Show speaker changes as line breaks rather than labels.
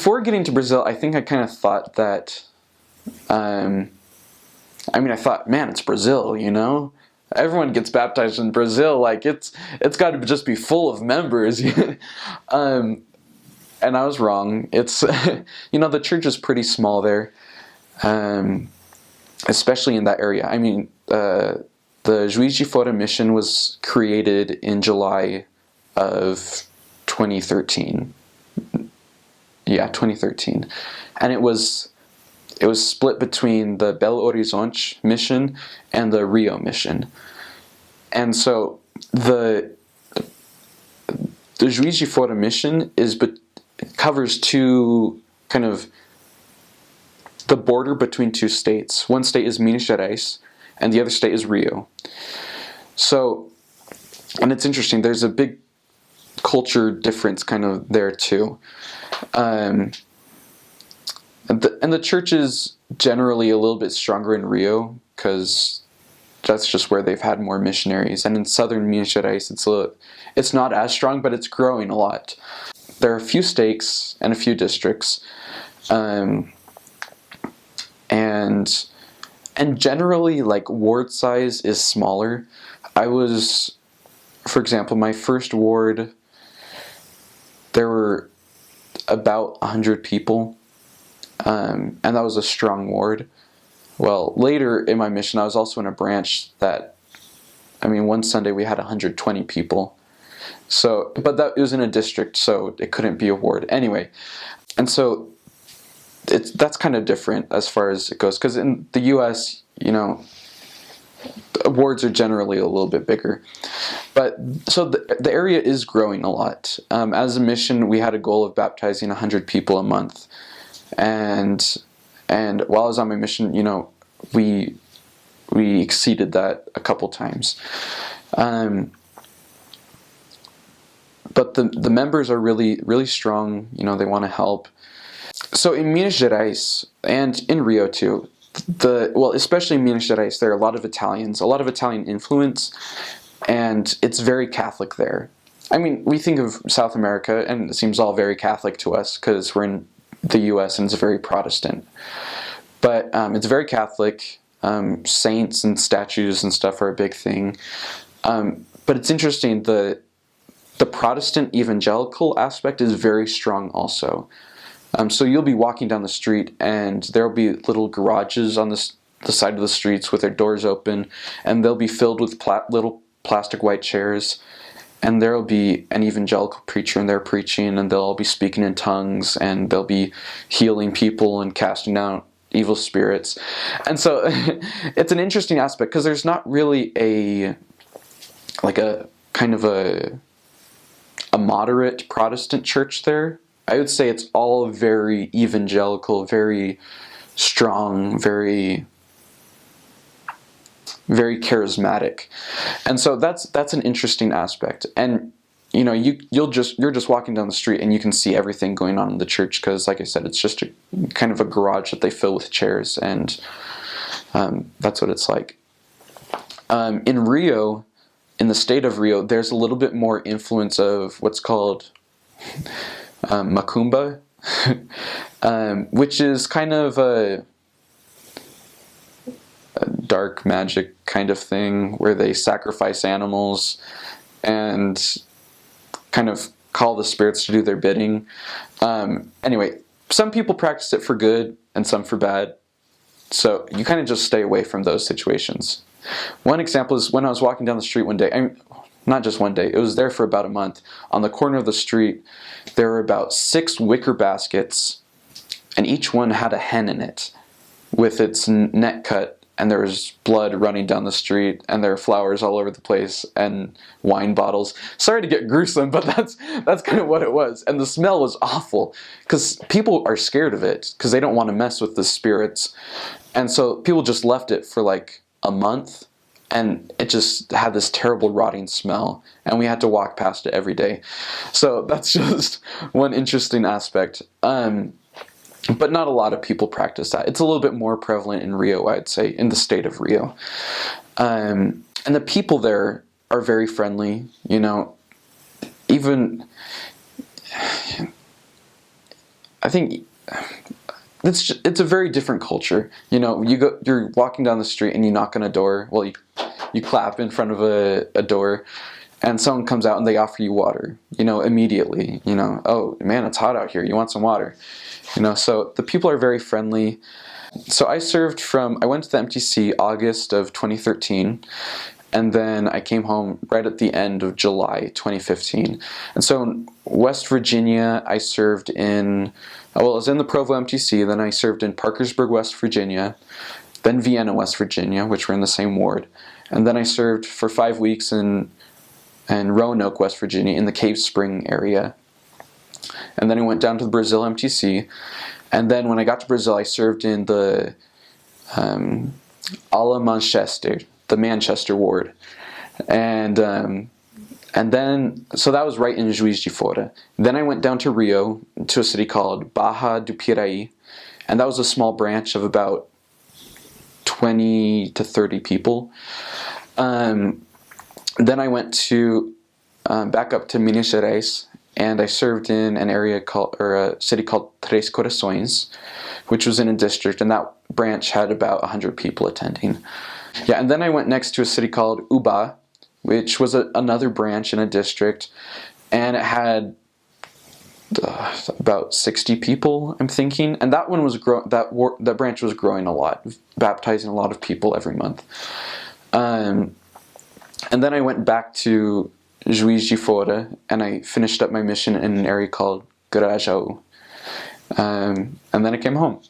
before getting to Brazil, I think I kind of thought that, I thought, man, it's Brazil, you know? Everyone gets baptized in Brazil, like it's got to just be full of members. And I was wrong. It's, the church is pretty small there, especially in that area. I mean, the Juiz de Fora Mission was created in July of 2013. Yeah, 2013. And it was split between the Belo Horizonte mission and the Rio mission. And so the Juiz de Fora mission covers two, kind of the border between two states. One state is Minas Gerais and the other state is Rio. So, and it's interesting, there's a big culture difference kind of there too. And the church is generally a little bit stronger in Rio because that's just where they've had more missionaries. And in southern Minas Gerais, it's not as strong, but it's growing a lot. There are a few stakes and a few districts, and generally, like, ward size is smaller. For example, my first ward, there were about 100 people. And that was a strong ward. Well, later in my mission, I was also in a branch that, one Sunday we had 120 people. So, but it was in a district, so it couldn't be a ward. Anyway, and so that's kind of different as far as it goes, because in the U.S., wards are generally a little bit bigger. But so the area is growing a lot. As a mission, we had a goal of baptizing 100 people a month. And while I was on my mission, we exceeded that a couple times. But the members are really, really strong. They want to help. So in Minas Gerais and in Rio too, especially in Minas Gerais, there are a lot of Italian influence, and it's very Catholic there. We think of South America, and it seems all very Catholic to us because we're in the U.S. and it's very Protestant. But it's very Catholic. Saints and statues and stuff are a big thing. But it's interesting, the Protestant evangelical aspect is very strong also. So you'll be walking down the street and there'll be little garages on the side of the streets with their doors open, and they'll be filled with little plastic white chairs. And there'll be an evangelical preacher and they're preaching, and they'll all be speaking in tongues, and they'll be healing people and casting out evil spirits. And so it's an interesting aspect because there's not really a kind of a moderate Protestant church there. I would say it's all very evangelical, very strong, very, very charismatic. And so that's an interesting aspect. And you're just walking down the street and you can see everything going on in the church because, like I said, it's just a kind of a garage that they fill with chairs, and that's what it's like. In Rio, in the state of Rio, there's a little bit more influence of what's called macumba, which is kind of a dark magic kind of thing where they sacrifice animals and kind of call the spirits to do their bidding. Anyway, some people practice it for good and some for bad. So you kind of just stay away from those situations. One example is when I was walking down the street one day, not just one day, it was there for about a month. On the corner of the street, there were about 6 wicker baskets, and each one had a hen in it with its neck cut. And there was blood running down the street, and there were flowers all over the place, and wine bottles. Sorry to get gruesome, but that's kind of what it was. And the smell was awful, because people are scared of it, because they don't want to mess with the spirits. And so people just left it for like a month, and it just had this terrible rotting smell, and we had to walk past it every day. So that's just one interesting aspect. But not a lot of people practice that. It's a little bit more prevalent in Rio, I'd say, in the state of Rio. And the people there are very friendly, even I think it's a very different culture. You know, you're walking down the street and you knock on a door. Well, you clap in front of a door, and someone comes out and they offer you water. You know, immediately. You know, oh man, it's hot out here. You want some water? You know, so the people are very friendly. So I went to the MTC August of 2013, and then I came home right at the end of July 2015. And so in West Virginia, I was in the Provo MTC, then I served in Parkersburg, West Virginia, then Vienna, West Virginia, which were in the same ward. And then I served for 5 weeks in Roanoke, West Virginia, in the Cave Spring area. And then I went down to the Brazil MTC. And then when I got to Brazil, I served in the Ala Manchester, the Manchester ward. And then, so that was right in Juiz de Fora. Then I went down to Rio, to a city called Barra do Piraí. And that was a small branch of about 20 to 30 people. Then I went back up to Minas Gerais, and I served in a city called Três Corações, which was in a district, and that branch had about 100 people attending. Yeah, and then I went next to a city called Uba, which was another branch in a district, and it had about 60 people, I'm thinking, and that one was that branch was growing a lot, baptizing a lot of people every month. And then I went back to Juiz de Fora, and I finished up my mission in an area called Grajaú. And then I came home.